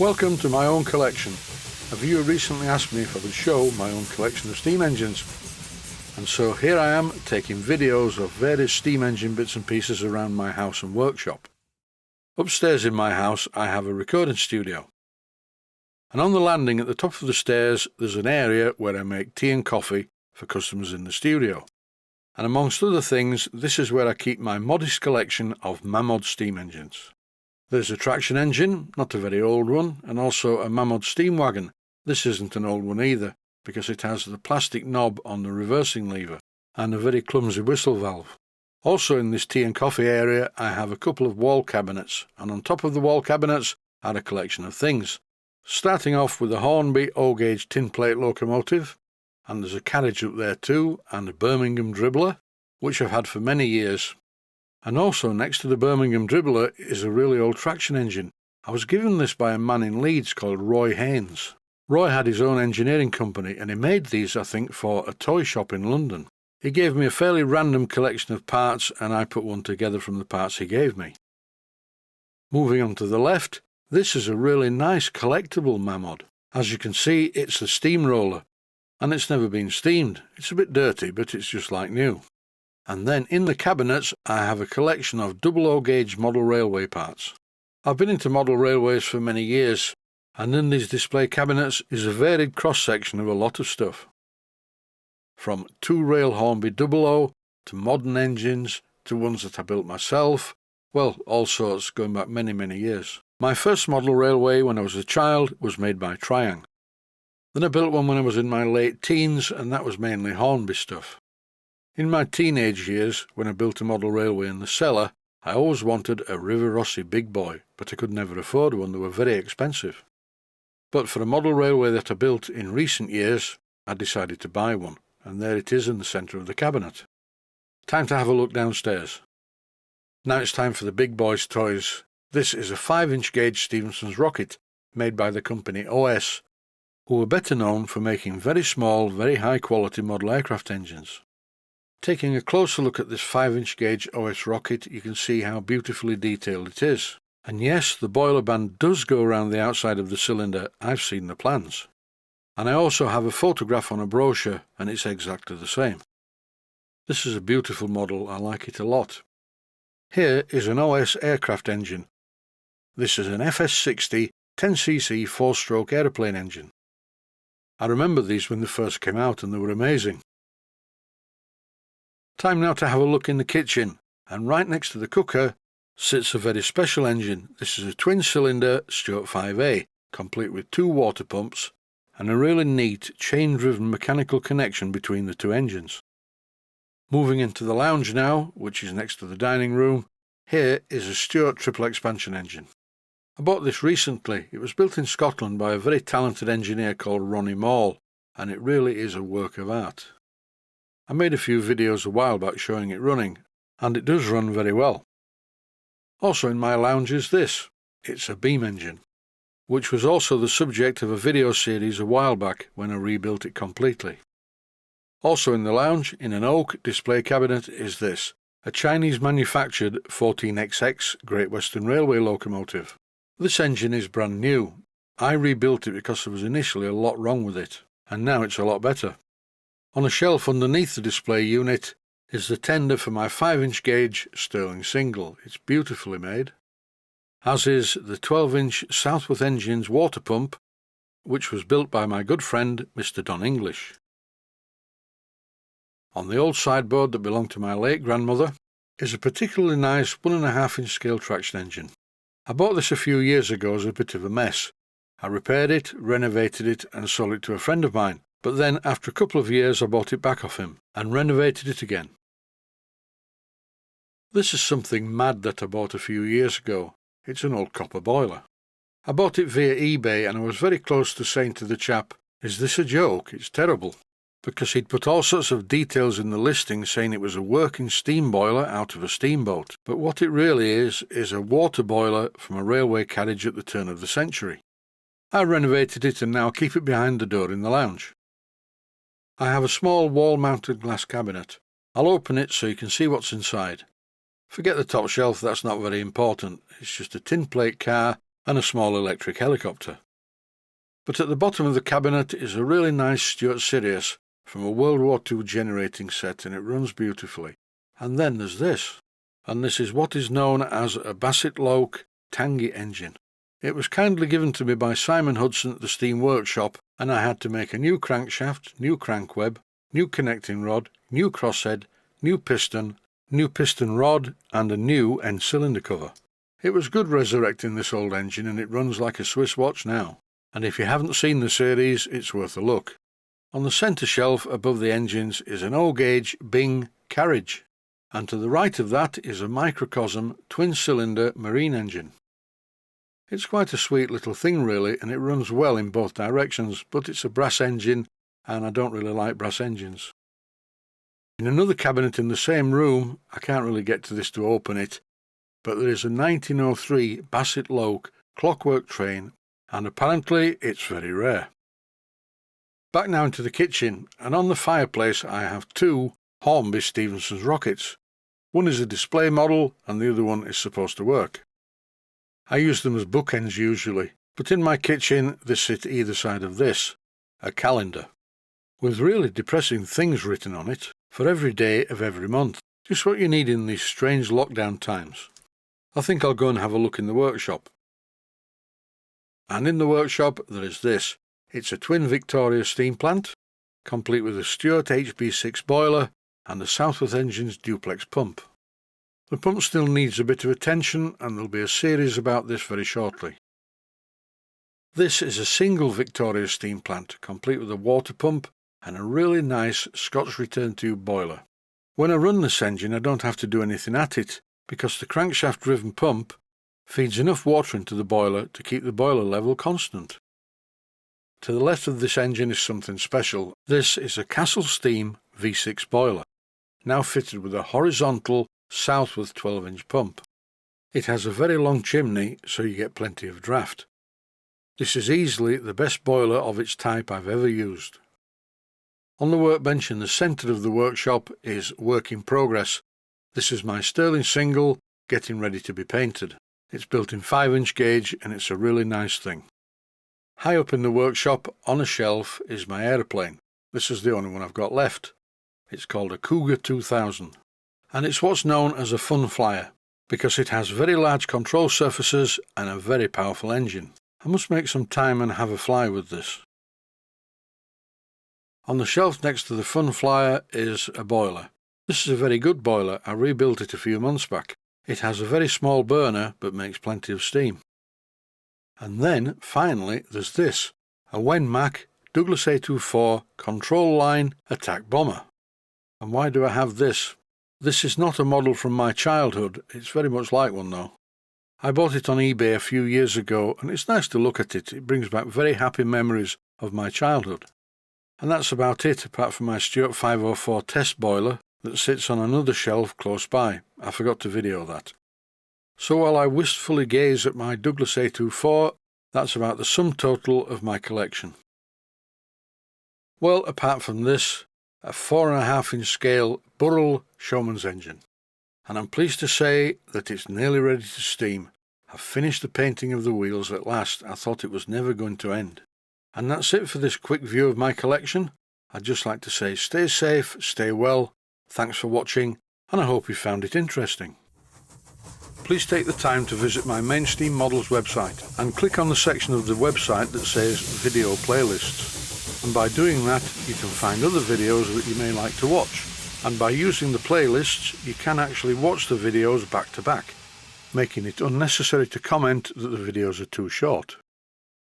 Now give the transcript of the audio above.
Welcome to my own collection. A viewer recently asked me if I would show my own collection of steam engines. And so here I am taking videos of various steam engine bits and pieces around my house and workshop. Upstairs in my house I have a recording studio. And on the landing at the top of the stairs there's an area where I make tea and coffee for customers in the studio. And amongst other things, this is where I keep my modest collection of Mamod steam engines. There's a traction engine, not a very old one, and also a Mamod steam wagon. This isn't an old one either, because it has the plastic knob on the reversing lever, and a very clumsy whistle valve. Also in this tea and coffee area I have a couple of wall cabinets, and on top of the wall cabinets I had a collection of things. Starting off with a Hornby O-gauge tin plate locomotive, and there's a carriage up there too, and a Birmingham dribbler, which I've had for many years. And also next to the Birmingham dribbler is a really old traction engine. I was given this by a man in Leeds called Roy Haynes. Roy had his own engineering company and he made these, I think, for a toy shop in London. He gave me a fairly random collection of parts and I put one together from the parts he gave me. Moving on to the left, this is a really nice collectible Mamod. As you can see, it's a Steamroller, and it's never been steamed. It's a bit dirty, but it's just like new. And then in the cabinets I have a collection of double O-gauge model railway parts. I've been into model railways for many years, and in these display cabinets is a varied cross-section of a lot of stuff. From two-rail Hornby double O, to modern engines, to ones that I built myself, well, all sorts going back many years. My first model railway when I was a child was made by Triang. Then I built one when I was in my late teens, and that was mainly Hornby stuff. In my teenage years, when I built a model railway in the cellar, I always wanted a River Rossi big boy, but I could never afford one, they were very expensive. But for a model railway that I built in recent years, I decided to buy one, and there it is in the centre of the cabinet. Time to have a look downstairs. Now it's time for the big boys' toys. This is a 5-inch gauge Stephenson's rocket, made by the company OS, who are better known for making very small, very high quality model aircraft engines. Taking a closer look at this 5-inch gauge OS rocket, you can see how beautifully detailed it is. And yes, the boiler band does go around the outside of the cylinder. I've seen the plans. And I also have a photograph on a brochure, and it's exactly the same. This is a beautiful model, I like it a lot. Here is an OS aircraft engine. This is an FS60 10cc 4-stroke aeroplane engine. I remember these when they first came out and they were amazing. Time now to have a look in the kitchen, and right next to the cooker sits a very special engine. This is a twin-cylinder Stewart 5A, complete with 2 water pumps and a really neat chain-driven mechanical connection between the two engines. Moving into the lounge now, which is next to the dining room, here is a Stewart triple expansion engine. I bought this recently. It was built in Scotland by a very talented engineer called Ronnie Maul, and it really is a work of art. I made a few videos a while back showing it running, and it does run very well. Also in my lounge is this. It's a beam engine, which was also the subject of a video series a while back when I rebuilt it completely. Also in the lounge, in an oak display cabinet, is this, a Chinese-manufactured 14XX Great Western Railway locomotive. This engine is brand new. I rebuilt it because there was initially a lot wrong with it, and now it's a lot better. On a shelf underneath the display unit is the tender for my 5-inch gauge Stirling Single. It's beautifully made. As is the 12-inch Southworth Engines water pump, which was built by my good friend Mr. Don English. On the old sideboard that belonged to my late grandmother is a particularly nice 1.5-inch scale traction engine. I bought this a few years ago as a bit of a mess. I repaired it, renovated it and sold it to a friend of mine. But then, after a couple of years, I bought it back off him and renovated it again. This is something mad that I bought a few years ago. It's an old copper boiler. I bought it via eBay and I was very close to saying to the chap, "Is this a joke? It's terrible." Because he'd put all sorts of details in the listing saying it was a working steam boiler out of a steamboat. But what it really is a water boiler from a railway carriage at the turn of the century. I renovated it and now keep it behind the door in the lounge. I have a small wall-mounted glass cabinet. I'll open it so you can see what's inside. Forget the top shelf, that's not very important. It's just a tin plate car and a small electric helicopter. But at the bottom of the cabinet is a really nice Stewart Sirius from a World War II generating set, and it runs beautifully. And then there's this, and this is what is known as a Bassett-Loke Tangy engine. It was kindly given to me by Simon Hudson at the Steam Workshop, and I had to make a new crankshaft, new crankweb, new connecting rod, new crosshead, new piston rod, and a new end cylinder cover. It was good resurrecting this old engine, and it runs like a Swiss watch now. And if you haven't seen the series, it's worth a look. On the centre shelf above the engines is an O-gauge Bing carriage, and to the right of that is a microcosm twin-cylinder marine engine. It's quite a sweet little thing really, and it runs well in both directions, but it's a brass engine, and I don't really like brass engines. In another cabinet in the same room, I can't really get to this to open it, but there is a 1903 Bassett-Loke clockwork train, and apparently it's very rare. Back now into the kitchen, and on the fireplace I have two Hornby Stephenson's rockets. One is a display model, and the other one is supposed to work. I use them as bookends usually, but in my kitchen they sit either side of this, a calendar, with really depressing things written on it for every day of every month, just what you need in these strange lockdown times. I think I'll go and have a look in the workshop. And in the workshop there is this. It's a twin Victoria steam plant, complete with a Stewart HB6 boiler and a Southworth Engines duplex pump. The pump still needs a bit of attention, and there'll be a series about this very shortly. This is a single Victoria steam plant, complete with a water pump and a really nice Scotch return tube boiler. When I run this engine I don't have to do anything at it, because the crankshaft driven pump feeds enough water into the boiler to keep the boiler level constant. To the left of this engine is something special. This is a Castle Steam V6 boiler, now fitted with a horizontal Southworth 12-inch pump. It has a very long chimney, so you get plenty of draft. This is easily the best boiler of its type I've ever used. On the workbench in the centre of the workshop is work in progress. This is my Stirling Single getting ready to be painted. It's built in 5-inch gauge, and it's a really nice thing. High up in the workshop on a shelf is my Aeroplane. This is the only one I've got left. It's called a Cougar 2000, and it's what's known as a fun flyer because it has very large control surfaces and a very powerful engine. I must make some time and have a fly with this. On the shelf next to the fun flyer is a boiler. This is a very good boiler. I rebuilt it a few months back. It has a very small burner but makes plenty of steam. And then, finally, there's this, a Wenmac Douglas A24 control line attack bomber. And why do I have this? This is not a model from my childhood. It's very much like one though. I bought it on eBay a few years ago, and it's nice to look at it. It brings back very happy memories of my childhood. And that's about it, apart from my Stewart 504 test boiler that sits on another shelf close by. I forgot to video that. So while I wistfully gaze at my Douglas A24, that's about the sum total of my collection. Well, apart from this, a 4.5-inch scale Burrell Showman's engine. And I'm pleased to say that it's nearly ready to steam. I've finished the painting of the wheels at last. I thought it was never going to end. And that's it for this quick view of my collection. I'd just like to say stay safe, stay well, thanks for watching, and I hope you found it interesting. Please take the time to visit my main Steam Models website and click on the section of the website that says Video Playlists. And by doing that, you can find other videos that you may like to watch. And by using the playlists, you can actually watch the videos back to back, making it unnecessary to comment that the videos are too short.